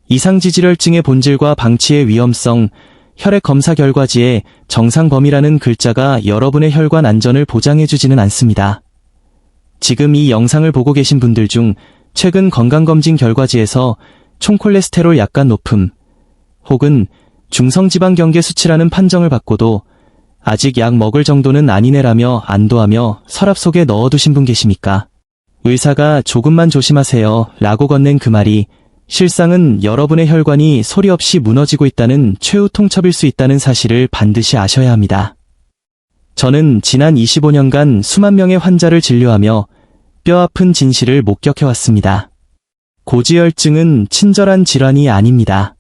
이상지질혈증의 본질과 방치의 위험성, 혈액 검사 결과지에 정상 범위라는 글자가 여러분의 혈관 안전을 보장해주지는 않습니다. 지금 이 영상을 보고 계신 분들 중 최근 건강검진 결과지에서 총콜레스테롤 약간 높음 혹은 중성지방 경계 수치라는 판정을 받고도 아직 약 먹을 정도는 아니네라며 안도하며 서랍 속에 넣어두신 분 계십니까? 의사가 조금만 조심하세요 라고 건넨 그 말이 실상은 여러분의 혈관이 소리 없이 무너지고 있다는 최후 통첩일 수 있다는 사실을 반드시 아셔야 합니다. 저는 지난 25년간 수만 명의 환자를 진료하며 뼈아픈 진실을 목격해왔습니다. 고지혈증은 친절한 질환이 아닙니다.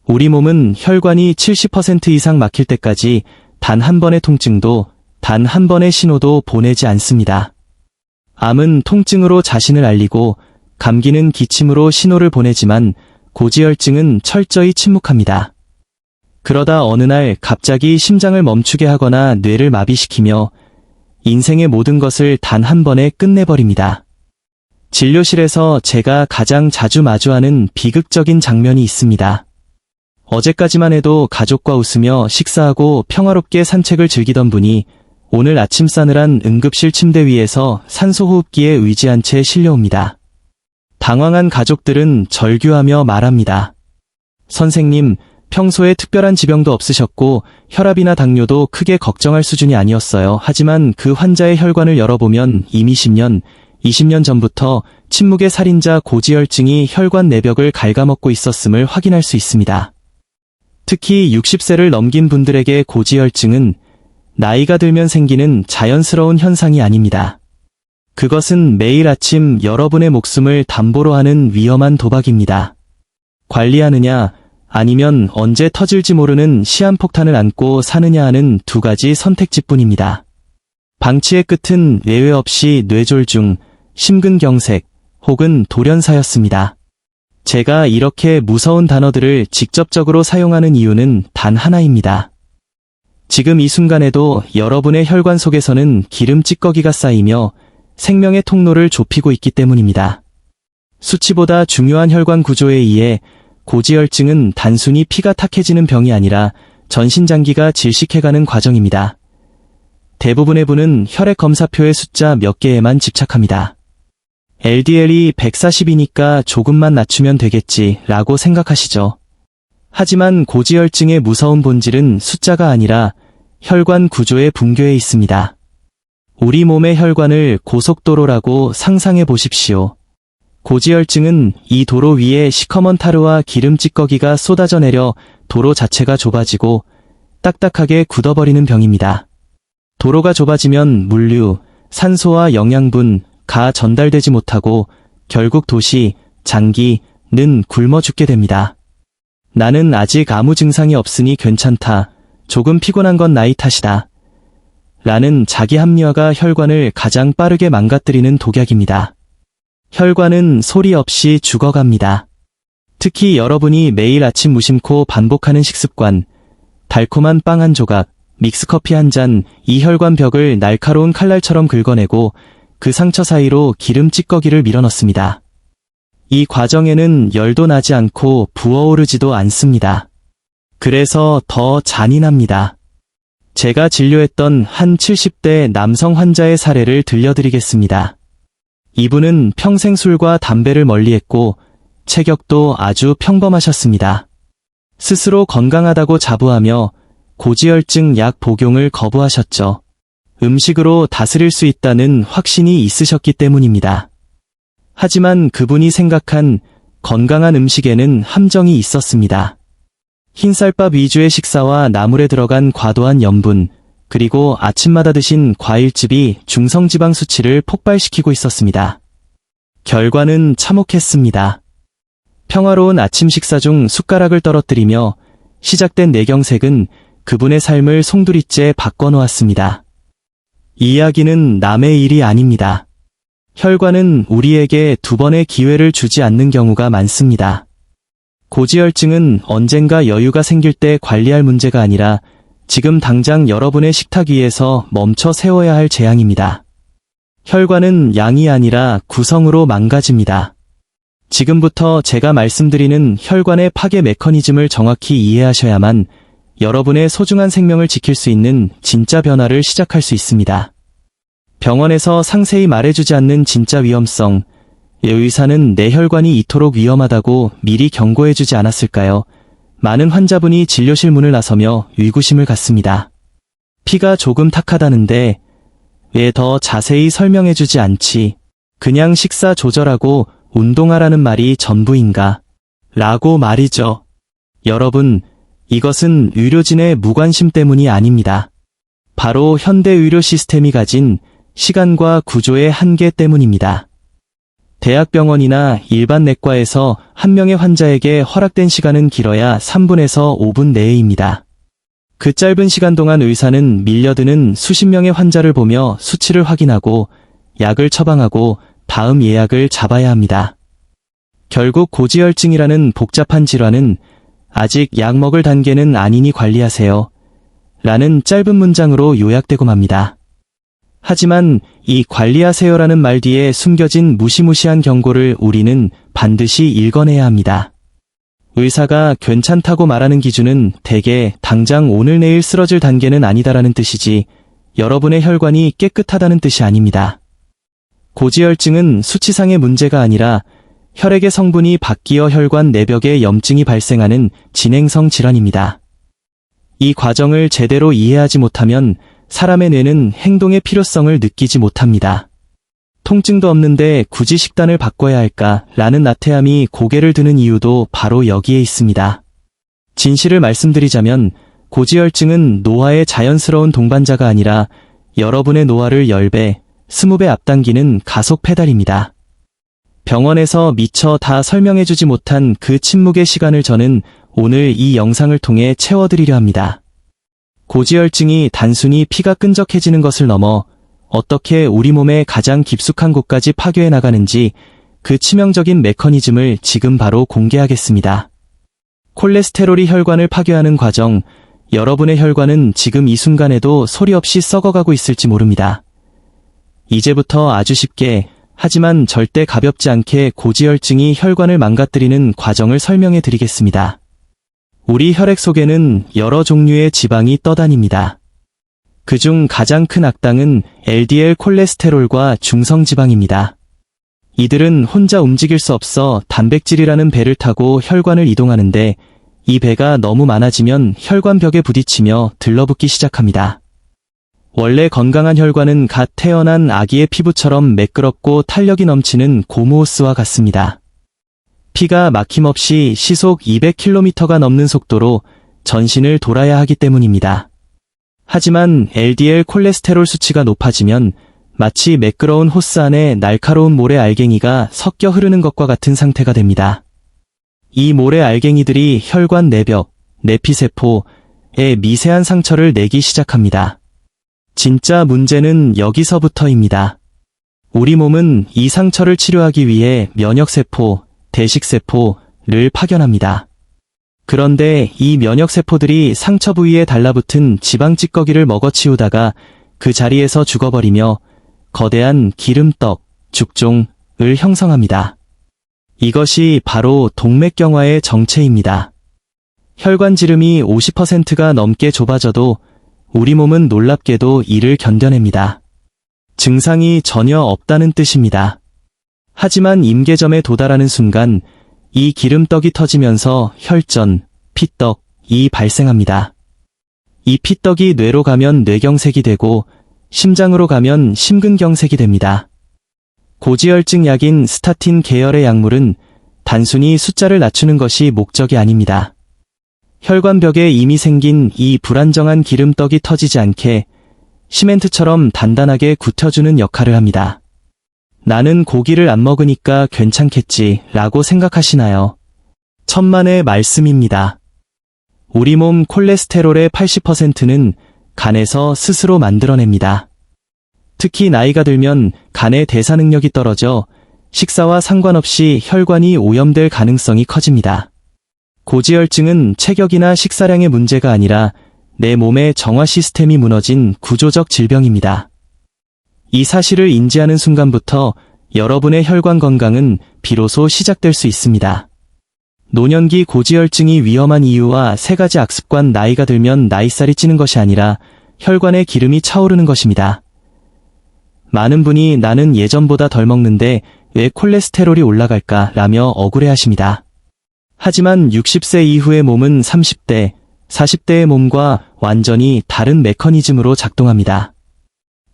우리 몸은 혈관이 70% 이상 막힐 때까지 단 한 번의 통증도, 단 한 번의 신호도 보내지 않습니다. 암은 통증으로 자신을 알리고 감기는 기침으로 신호를 보내지만 고지혈증은 철저히 침묵합니다. 그러다 어느 날 갑자기 심장을 멈추게 하거나 뇌를 마비시키며 인생의 모든 것을 단 한 번에 끝내버립니다. 진료실에서 제가 가장 자주 마주하는 비극적인 장면이 있습니다. 어제까지만 해도 가족과 웃으며 식사하고 평화롭게 산책을 즐기던 분이 오늘 아침 싸늘한 응급실 침대 위에서 산소호흡기에 의지한 채 실려옵니다. 당황한 가족들은 절규하며 말합니다. 선생님, 평소에 특별한 지병도 없으셨고 혈압이나 당뇨도 크게 걱정할 수준이 아니었어요. 하지만 그 환자의 혈관을 열어보면 이미 10년, 20년 전부터 침묵의 살인자 고지혈증이 혈관 내벽을 갉아먹고 있었음을 확인할 수 있습니다. 특히 60세를 넘긴 분들에게 고지혈증은 나이가 들면 생기는 자연스러운 현상이 아닙니다. 그것은 매일 아침 여러분의 목숨을 담보로 하는 위험한 도박입니다. 관리하느냐 아니면 언제 터질지 모르는 시한폭탄을 안고 사느냐 하는 두 가지 선택지뿐입니다. 방치의 끝은 예외 없이 뇌졸중, 심근경색 혹은 돌연사였습니다. 제가 이렇게 무서운 단어들을 직접적으로 사용하는 이유는 단 하나입니다. 지금 이 순간에도 여러분의 혈관 속에서는 기름 찌꺼기가 쌓이며 생명의 통로를 좁히고 있기 때문입니다. 수치보다 중요한 혈관 구조에 의해 고지혈증은 단순히 피가 탁해지는 병이 아니라 전신장기가 질식해가는 과정입니다. 대부분의 분은 혈액 검사표의 숫자 몇 개에만 집착합니다. LDL이 140이니까 조금만 낮추면 되겠지 라고 생각하시죠. 하지만 고지혈증의 무서운 본질은 숫자가 아니라 혈관 구조의 붕괴에 있습니다. 우리 몸의 혈관을 고속도로라고 상상해 보십시오. 고지혈증은 이 도로 위에 시커먼 타르와 기름 찌꺼기가 쏟아져 내려 도로 자체가 좁아지고 딱딱하게 굳어버리는 병입니다. 도로가 좁아지면 물류, 산소와 영양분가 전달되지 못하고 결국 도시, 장기는 굶어 죽게 됩니다. 나는 아직 아무 증상이 없으니 괜찮다. 조금 피곤한 건 나이 탓이다. 라는 자기 합리화가 혈관을 가장 빠르게 망가뜨리는 독약입니다. 혈관은 소리 없이 죽어갑니다. 특히 여러분이 매일 아침 무심코 반복하는 식습관, 달콤한 빵 한 조각, 믹스커피 한 잔, 이 혈관 벽을 날카로운 칼날처럼 긁어내고 그 상처 사이로 기름 찌꺼기를 밀어넣습니다. 이 과정에는 열도 나지 않고 부어오르지도 않습니다. 그래서 더 잔인합니다. 제가 진료했던 한 70대 남성 환자의 사례를 들려드리겠습니다. 이분은 평생 술과 담배를 멀리했고 체격도 아주 평범하셨습니다. 스스로 건강하다고 자부하며 고지혈증 약 복용을 거부하셨죠. 음식으로 다스릴 수 있다는 확신이 있으셨기 때문입니다. 하지만 그분이 생각한 건강한 음식에는 함정이 있었습니다. 흰쌀밥 위주의 식사와 나물에 들어간 과도한 염분, 그리고 아침마다 드신 과일즙이 중성지방 수치를 폭발시키고 있었습니다. 결과는 참혹했습니다. 평화로운 아침 식사 중 숟가락을 떨어뜨리며 시작된 뇌경색은 그분의 삶을 송두리째 바꿔놓았습니다. 이 이야기는 남의 일이 아닙니다. 혈관은 우리에게 두 번의 기회를 주지 않는 경우가 많습니다. 고지혈증은 언젠가 여유가 생길 때 관리할 문제가 아니라 지금 당장 여러분의 식탁 위에서 멈춰 세워야 할 재앙입니다. 혈관은 양이 아니라 구성으로 망가집니다. 지금부터 제가 말씀드리는 혈관의 파괴 메커니즘을 정확히 이해하셔야만 여러분의 소중한 생명을 지킬 수 있는 진짜 변화를 시작할 수 있습니다. 병원에서 상세히 말해주지 않는 진짜 위험성, 의사는 내 혈관이 이토록 위험하다고 미리 경고해주지 않았을까요? 많은 환자분이 진료실 문을 나서며 의구심을 갖습니다. 피가 조금 탁하다는데 왜 더 자세히 설명해주지 않지? 그냥 식사 조절하고 운동하라는 말이 전부인가? 라고 말이죠. 여러분, 이것은 의료진의 무관심 때문이 아닙니다. 바로 현대 의료 시스템이 가진 시간과 구조의 한계 때문입니다. 대학병원이나 일반 내과에서 한 명의 환자에게 허락된 시간은 길어야 3분에서 5분 내외입니다. 그 짧은 시간 동안 의사는 밀려드는 수십 명의 환자를 보며 수치를 확인하고 약을 처방하고 다음 예약을 잡아야 합니다. 결국 고지혈증이라는 복잡한 질환은 아직 약 먹을 단계는 아니니 관리하세요. 라는 짧은 문장으로 요약되고 맙니다. 하지만 이 관리하세요라는 말 뒤에 숨겨진 무시무시한 경고를 우리는 반드시 읽어내야 합니다. 의사가 괜찮다고 말하는 기준은 대개 당장 오늘 내일 쓰러질 단계는 아니다라는 뜻이지 여러분의 혈관이 깨끗하다는 뜻이 아닙니다. 고지혈증은 수치상의 문제가 아니라 혈액의 성분이 바뀌어 혈관 내벽에 염증이 발생하는 진행성 질환입니다. 이 과정을 제대로 이해하지 못하면 사람의 뇌는 행동의 필요성을 느끼지 못합니다. 통증도 없는데 굳이 식단을 바꿔야 할까? 라는 나태함이 고개를 드는 이유도 바로 여기에 있습니다. 진실을 말씀드리자면 고지혈증은 노화의 자연스러운 동반자가 아니라 여러분의 노화를 10배, 20배 앞당기는 가속 페달입니다. 병원에서 미처 다 설명해주지 못한 그 침묵의 시간을 저는 오늘 이 영상을 통해 채워드리려 합니다. 고지혈증이 단순히 피가 끈적해지는 것을 넘어 어떻게 우리 몸의 가장 깊숙한 곳까지 파괴해 나가는지 그 치명적인 메커니즘을 지금 바로 공개하겠습니다. 콜레스테롤이 혈관을 파괴하는 과정, 여러분의 혈관은 지금 이 순간에도 소리 없이 썩어가고 있을지 모릅니다. 이제부터 아주 쉽게 하지만 절대 가볍지 않게 고지혈증이 혈관을 망가뜨리는 과정을 설명해 드리겠습니다. 우리 혈액 속에는 여러 종류의 지방이 떠다닙니다. 그중 가장 큰 악당은 LDL 콜레스테롤과 중성지방입니다. 이들은 혼자 움직일 수 없어 단백질이라는 배를 타고 혈관을 이동하는데 이 배가 너무 많아지면 혈관벽에 부딪히며 들러붙기 시작합니다. 원래 건강한 혈관은 갓 태어난 아기의 피부처럼 매끄럽고 탄력이 넘치는 고무호스와 같습니다. 피가 막힘없이 시속 200km가 넘는 속도로 전신을 돌아야 하기 때문입니다. 하지만 LDL 콜레스테롤 수치가 높아지면 마치 매끄러운 호스 안에 날카로운 모래 알갱이가 섞여 흐르는 것과 같은 상태가 됩니다. 이 모래 알갱이들이 혈관 내벽, 내피세포에 미세한 상처를 내기 시작합니다. 진짜 문제는 여기서부터입니다. 우리 몸은 이 상처를 치료하기 위해 면역세포, 대식세포를 파견합니다. 그런데 이 면역세포들이 상처 부위에 달라붙은 지방 찌꺼기를 먹어치우다가 그 자리에서 죽어버리며 거대한 기름떡, 죽종을 형성합니다. 이것이 바로 동맥경화의 정체입니다. 혈관 지름이 50%가 넘게 좁아져도 우리 몸은 놀랍게도 이를 견뎌냅니다. 증상이 전혀 없다는 뜻입니다. 하지만 임계점에 도달하는 순간 이 기름떡이 터지면서 혈전, 피떡이 발생합니다. 이 피떡이 뇌로 가면 뇌경색이 되고 심장으로 가면 심근경색이 됩니다. 고지혈증 약인 스타틴 계열의 약물은 단순히 숫자를 낮추는 것이 목적이 아닙니다. 혈관벽에 이미 생긴 이 불안정한 기름떡이 터지지 않게 시멘트처럼 단단하게 굳혀주는 역할을 합니다. 나는 고기를 안 먹으니까 괜찮겠지 라고 생각하시나요? 천만의 말씀입니다. 우리 몸 콜레스테롤의 80%는 간에서 스스로 만들어냅니다. 특히 나이가 들면 간의 대사 능력이 떨어져 식사와 상관없이 혈관이 오염될 가능성이 커집니다. 고지혈증은 체격이나 식사량의 문제가 아니라 내 몸의 정화 시스템이 무너진 구조적 질병입니다. 이 사실을 인지하는 순간부터 여러분의 혈관 건강은 비로소 시작될 수 있습니다. 노년기 고지혈증이 위험한 이유와 3가지 악습관. 나이가 들면 나이살이 찌는 것이 아니라 혈관에 기름이 차오르는 것입니다. 많은 분이 나는 예전보다 덜 먹는데 왜 콜레스테롤이 올라갈까 라며 억울해하십니다. 하지만 60세 이후의 몸은 30대, 40대의 몸과 완전히 다른 메커니즘으로 작동합니다.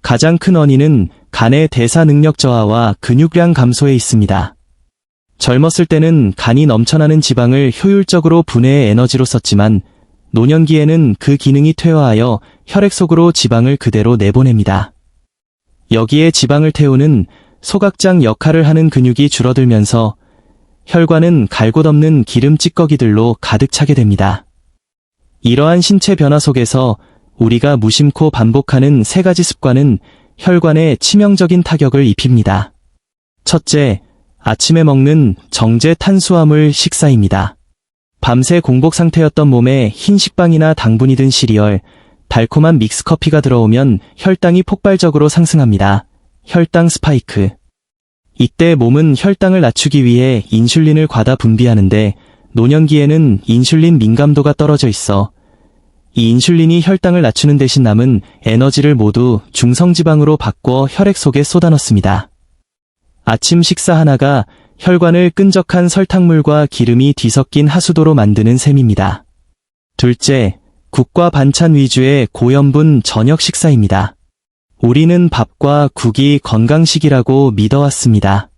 가장 큰 원인은 간의 대사 능력 저하와 근육량 감소에 있습니다. 젊었을 때는 간이 넘쳐나는 지방을 효율적으로 분해해 에너지로 썼지만 노년기에는 그 기능이 퇴화하여 혈액 속으로 지방을 그대로 내보냅니다. 여기에 지방을 태우는 소각장 역할을 하는 근육이 줄어들면서 혈관은 갈 곳 없는 기름 찌꺼기들로 가득 차게 됩니다. 이러한 신체 변화 속에서 우리가 무심코 반복하는 3가지 습관은 혈관에 치명적인 타격을 입힙니다. 첫째, 아침에 먹는 정제 탄수화물 식사입니다. 밤새 공복 상태였던 몸에 흰 식빵이나 당분이 든 시리얼, 달콤한 믹스커피가 들어오면 혈당이 폭발적으로 상승합니다. 혈당 스파이크. 이때 몸은 혈당을 낮추기 위해 인슐린을 과다 분비하는데 노년기에는 인슐린 민감도가 떨어져 있어 이 인슐린이 혈당을 낮추는 대신 남은 에너지를 모두 중성지방으로 바꿔 혈액 속에 쏟아넣습니다. 아침 식사 하나가 혈관을 끈적한 설탕물과 기름이 뒤섞인 하수도로 만드는 셈입니다. 둘째, 국과 반찬 위주의 고염분 저녁 식사입니다. 우리는 밥과 국이 건강식이라고 믿어왔습니다.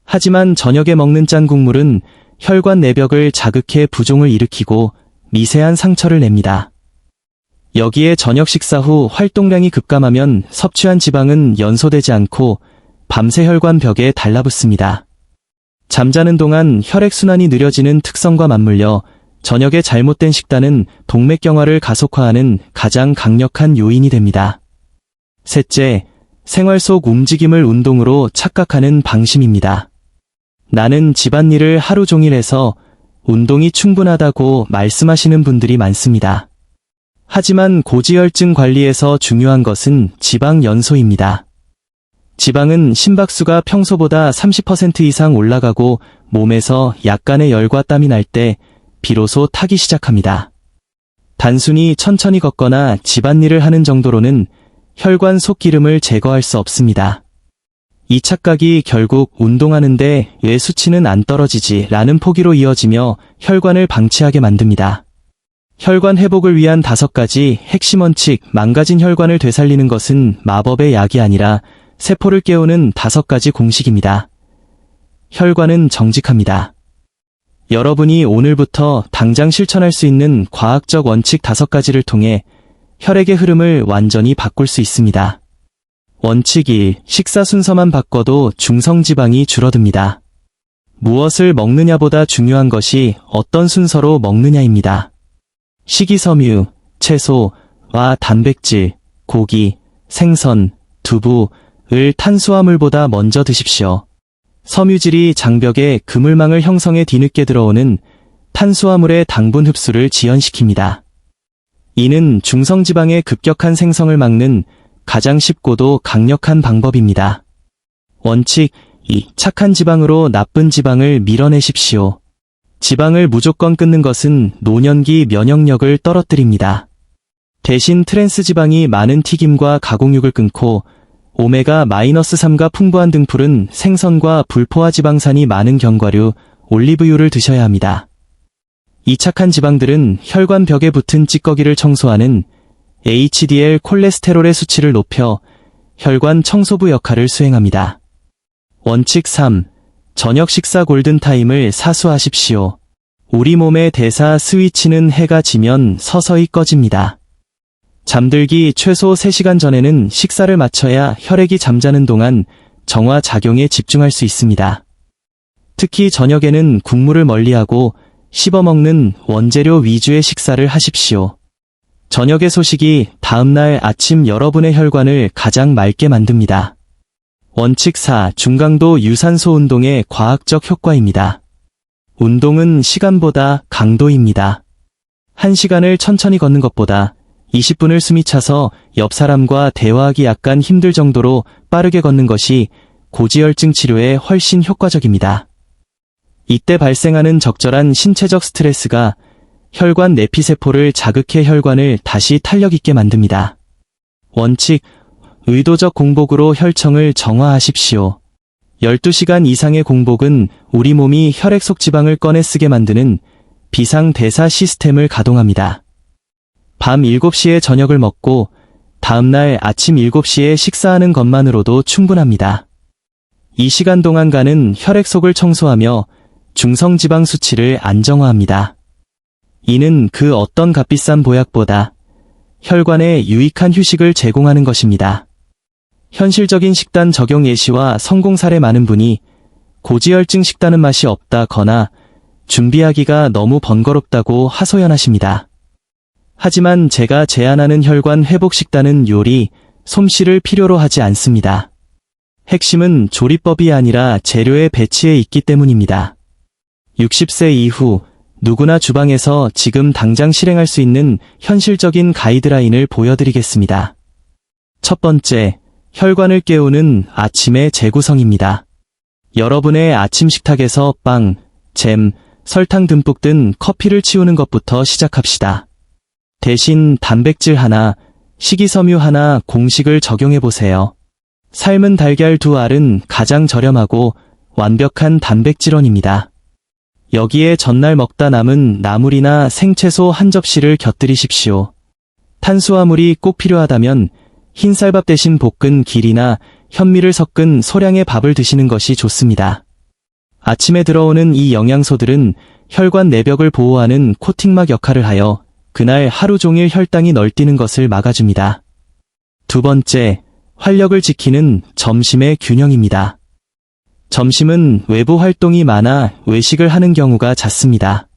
하지만 저녁에 먹는 짠 국물은 혈관 내벽을 자극해 부종을 일으키고 미세한 상처를 냅니다. 여기에 저녁 식사 후 활동량이 급감하면 섭취한 지방은 연소되지 않고 밤새 혈관 벽에 달라붙습니다. 잠자는 동안 혈액순환이 느려지는 특성과 맞물려 저녁에 잘못된 식단은 동맥경화를 가속화하는 가장 강력한 요인이 됩니다. 셋째, 생활 속 움직임을 운동으로 착각하는 방심입니다. 나는 집안일을 하루 종일 해서 운동이 충분하다고 말씀하시는 분들이 많습니다. 하지만 고지혈증 관리에서 중요한 것은 지방 연소입니다. 지방은 심박수가 평소보다 30% 이상 올라가고 몸에서 약간의 열과 땀이 날 때 비로소 타기 시작합니다. 단순히 천천히 걷거나 집안일을 하는 정도로는 혈관 속 기름을 제거할 수 없습니다. 이 착각이 결국 운동하는데 왜 수치는 안 떨어지지 라는 포기로 이어지며 혈관을 방치하게 만듭니다. 혈관 회복을 위한 5가지 핵심 원칙. 망가진 혈관을 되살리는 것은 마법의 약이 아니라 세포를 깨우는 5가지 공식입니다. 혈관은 정직합니다. 여러분이 오늘부터 당장 실천할 수 있는 과학적 원칙 5가지를 통해 혈액의 흐름을 완전히 바꿀 수 있습니다. 원칙 1. 식사 순서만 바꿔도 중성지방이 줄어듭니다. 무엇을 먹느냐보다 중요한 것이 어떤 순서로 먹느냐입니다. 식이섬유, 채소와 단백질, 고기, 생선, 두부를 탄수화물보다 먼저 드십시오. 섬유질이 장벽에 그물망을 형성해 뒤늦게 들어오는 탄수화물의 당분 흡수를 지연시킵니다. 이는 중성지방의 급격한 생성을 막는 가장 쉽고도 강력한 방법입니다. 원칙 2. 착한 지방으로 나쁜 지방을 밀어내십시오. 지방을 무조건 끊는 것은 노년기 면역력을 떨어뜨립니다. 대신 트랜스 지방이 많은 튀김과 가공육을 끊고 오메가-3가 풍부한 등푸른 생선과 불포화 지방산이 많은 견과류, 올리브유를 드셔야 합니다. 이 착한 지방들은 혈관 벽에 붙은 찌꺼기를 청소하는 HDL 콜레스테롤의 수치를 높여 혈관 청소부 역할을 수행합니다. 원칙 3. 저녁 식사 골든타임을 사수하십시오. 우리 몸의 대사 스위치는 해가 지면 서서히 꺼집니다. 잠들기 최소 3시간 전에는 식사를 마쳐야 혈액이 잠자는 동안 정화 작용에 집중할 수 있습니다. 특히 저녁에는 국물을 멀리하고 씹어먹는 원재료 위주의 식사를 하십시오. 저녁의 소식이 다음날 아침 여러분의 혈관을 가장 맑게 만듭니다. 원칙 4. 중강도 유산소 운동의 과학적 효과입니다. 운동은 시간보다 강도입니다. 1시간을 천천히 걷는 것보다 20분을 숨이 차서 옆 사람과 대화하기 약간 힘들 정도로 빠르게 걷는 것이 고지혈증 치료에 훨씬 효과적입니다. 이때 발생하는 적절한 신체적 스트레스가 혈관 내피세포를 자극해 혈관을 다시 탄력 있게 만듭니다. 원칙, 의도적 공복으로 혈청을 정화하십시오. 12시간 이상의 공복은 우리 몸이 혈액 속 지방을 꺼내 쓰게 만드는 비상대사 시스템을 가동합니다. 밤 7시에 저녁을 먹고 다음날 아침 7시에 식사하는 것만으로도 충분합니다. 이 시간 동안간은 혈액 속을 청소하며 중성지방 수치를 안정화합니다. 이는 그 어떤 값비싼 보약보다 혈관에 유익한 휴식을 제공하는 것입니다. 현실적인 식단 적용 예시와 성공 사례 많은 분이 고지혈증 식단은 맛이 없다거나 준비하기가 너무 번거롭다고 하소연하십니다. 하지만 제가 제안하는 혈관 회복 식단은 요리, 솜씨를 필요로 하지 않습니다. 핵심은 조리법이 아니라 재료의 배치에 있기 때문입니다. 60세 이후 누구나 주방에서 지금 당장 실행할 수 있는 현실적인 가이드라인을 보여드리겠습니다. 첫 번째, 혈관을 깨우는 아침의 재구성입니다. 여러분의 아침 식탁에서 빵, 잼, 설탕 듬뿍 든 커피를 치우는 것부터 시작합시다. 대신 단백질 하나, 식이섬유 하나 공식을 적용해보세요. 삶은 달걀 2알은 가장 저렴하고 완벽한 단백질원입니다. 여기에 전날 먹다 남은 나물이나 생채소 한 접시를 곁들이십시오. 탄수화물이 꼭 필요하다면 흰쌀밥 대신 볶은 길이나 현미를 섞은 소량의 밥을 드시는 것이 좋습니다. 아침에 들어오는 이 영양소들은 혈관 내벽을 보호하는 코팅막 역할을 하여 그날 하루 종일 혈당이 널뛰는 것을 막아줍니다. 두 번째, 활력을 지키는 점심의 균형입니다. 점심은 외부 활동이 많아 외식을 하는 경우가 잦습니다.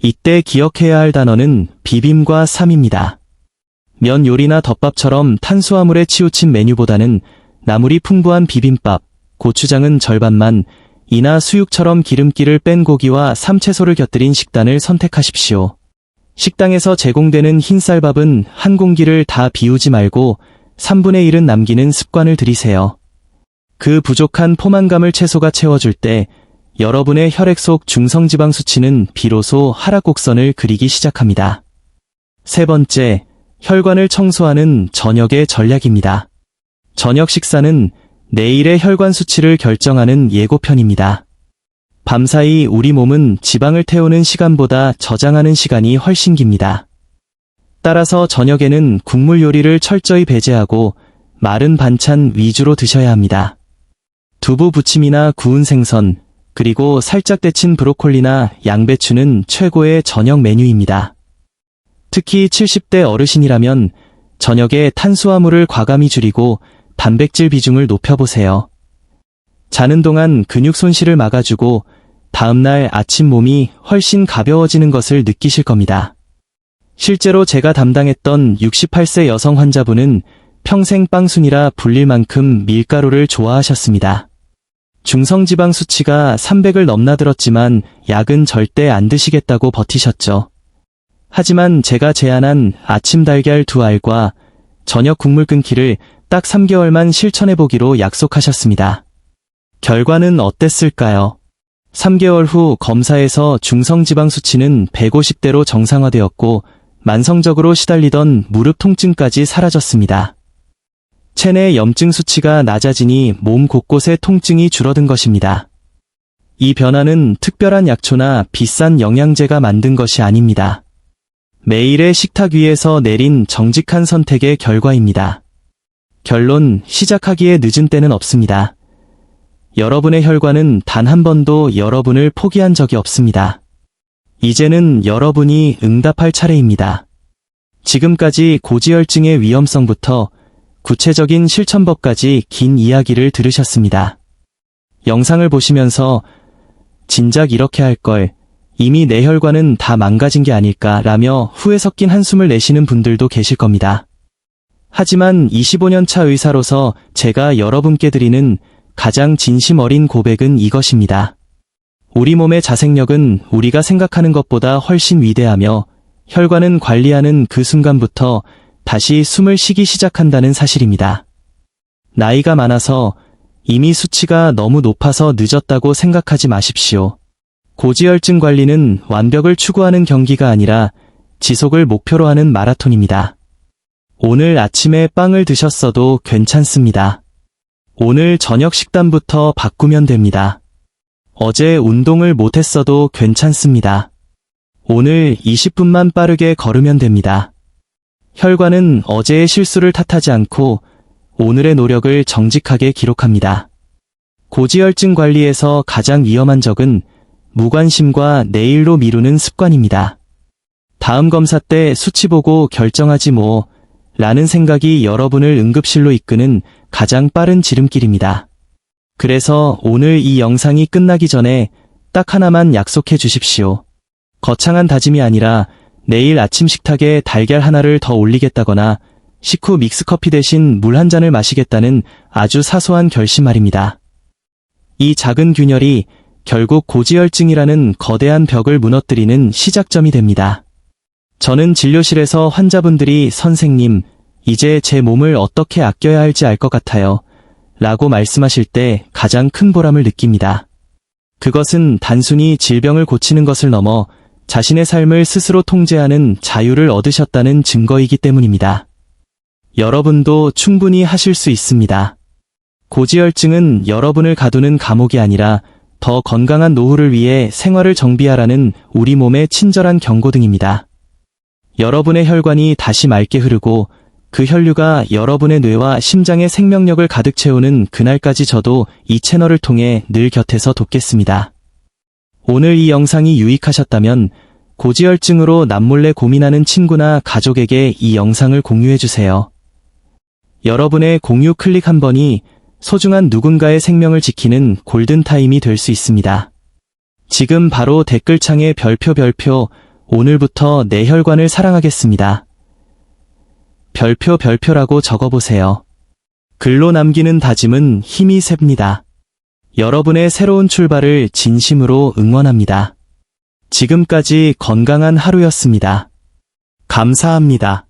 이때 기억해야 할 단어는 비빔과 쌈입니다. 면 요리나 덮밥처럼 탄수화물에 치우친 메뉴보다는 나물이 풍부한 비빔밥, 고추장은 절반만, 이나 수육처럼 기름기를 뺀 고기와 삼채소를 곁들인 식단을 선택하십시오. 식당에서 제공되는 흰쌀밥은 한 공기를 다 비우지 말고 3분의 1은 남기는 습관을 들이세요. 그 부족한 포만감을 채소가 채워줄 때 여러분의 혈액 속 중성지방 수치는 비로소 하락 곡선을 그리기 시작합니다. 세 번째, 혈관을 청소하는 저녁의 전략입니다. 저녁 식사는 내일의 혈관 수치를 결정하는 예고편입니다. 밤사이 우리 몸은 지방을 태우는 시간보다 저장하는 시간이 훨씬 깁니다. 따라서 저녁에는 국물 요리를 철저히 배제하고 마른 반찬 위주로 드셔야 합니다. 두부 부침이나 구운 생선, 그리고 살짝 데친 브로콜리나 양배추는 최고의 저녁 메뉴입니다. 특히 70대 어르신이라면 저녁에 탄수화물을 과감히 줄이고 단백질 비중을 높여보세요. 자는 동안 근육 손실을 막아주고 다음날 아침 몸이 훨씬 가벼워지는 것을 느끼실 겁니다. 실제로 제가 담당했던 68세 여성 환자분은 평생 빵순이라 불릴 만큼 밀가루를 좋아하셨습니다. 중성지방 수치가 300을 넘나들었지만 약은 절대 안 드시겠다고 버티셨죠. 하지만 제가 제안한 아침 달걀 2알과 저녁 국물 끊기를 딱 3개월만 실천해보기로 약속하셨습니다. 결과는 어땠을까요? 3개월 후 검사에서 중성지방 수치는 150대로 정상화되었고 만성적으로 시달리던 무릎 통증까지 사라졌습니다. 체내 염증 수치가 낮아지니 몸 곳곳의 통증이 줄어든 것입니다. 이 변화는 특별한 약초나 비싼 영양제가 만든 것이 아닙니다. 매일의 식탁 위에서 내린 정직한 선택의 결과입니다. 결론, 시작하기에 늦은 때는 없습니다. 여러분의 혈관은 단 한 번도 여러분을 포기한 적이 없습니다. 이제는 여러분이 응답할 차례입니다. 지금까지 고지혈증의 위험성부터 구체적인 실천법까지 긴 이야기를 들으셨습니다. 영상을 보시면서 진작 이렇게 할 걸, 이미 내 혈관은 다 망가진 게 아닐까라며 후회 섞인 한숨을 내시는 분들도 계실 겁니다. 하지만 25년 차 의사로서 제가 여러분께 드리는 가장 진심 어린 고백은 이것입니다. 우리 몸의 자생력은 우리가 생각하는 것보다 훨씬 위대하며 혈관은 관리하는 그 순간부터 다시 숨을 쉬기 시작한다는 사실입니다. 나이가 많아서 이미 수치가 너무 높아서 늦었다고 생각하지 마십시오. 고지혈증 관리는 완벽을 추구하는 경기가 아니라 지속을 목표로 하는 마라톤입니다. 오늘 아침에 빵을 드셨어도 괜찮습니다. 오늘 저녁 식단부터 바꾸면 됩니다. 어제 운동을 못했어도 괜찮습니다. 오늘 20분만 빠르게 걸으면 됩니다. 혈관은 어제의 실수를 탓하지 않고 오늘의 노력을 정직하게 기록합니다. 고지혈증 관리에서 가장 위험한 적은 무관심과 내일로 미루는 습관입니다. 다음 검사 때 수치 보고 결정하지 뭐 라는 생각이 여러분을 응급실로 이끄는 가장 빠른 지름길입니다. 그래서 오늘 이 영상이 끝나기 전에 딱 하나만 약속해 주십시오. 거창한 다짐이 아니라 내일 아침 식탁에 달걀 하나를 더 올리겠다거나 식후 믹스커피 대신 물 한 잔을 마시겠다는 아주 사소한 결심 말입니다. 이 작은 균열이 결국 고지혈증이라는 거대한 벽을 무너뜨리는 시작점이 됩니다. 저는 진료실에서 환자분들이 선생님, 이제 제 몸을 어떻게 아껴야 할지 알 것 같아요. 라고 말씀하실 때 가장 큰 보람을 느낍니다. 그것은 단순히 질병을 고치는 것을 넘어 자신의 삶을 스스로 통제하는 자유를 얻으셨다는 증거이기 때문입니다. 여러분도 충분히 하실 수 있습니다. 고지혈증은 여러분을 가두는 감옥이 아니라 더 건강한 노후를 위해 생활을 정비하라는 우리 몸의 친절한 경고등입니다. 여러분의 혈관이 다시 맑게 흐르고 그 혈류가 여러분의 뇌와 심장의 생명력을 가득 채우는 그날까지 저도 이 채널을 통해 늘 곁에서 돕겠습니다. 오늘 이 영상이 유익하셨다면 고지혈증으로 남몰래 고민하는 친구나 가족에게 이 영상을 공유해주세요. 여러분의 공유 클릭 한 번이 소중한 누군가의 생명을 지키는 골든타임이 될 수 있습니다. 지금 바로 댓글창에 별표 오늘부터 내 혈관을 사랑하겠습니다. 별표라고 적어보세요. 글로 남기는 다짐은 힘이 셉니다. 여러분의 새로운 출발을 진심으로 응원합니다. 지금까지 건강한 하루였습니다. 감사합니다.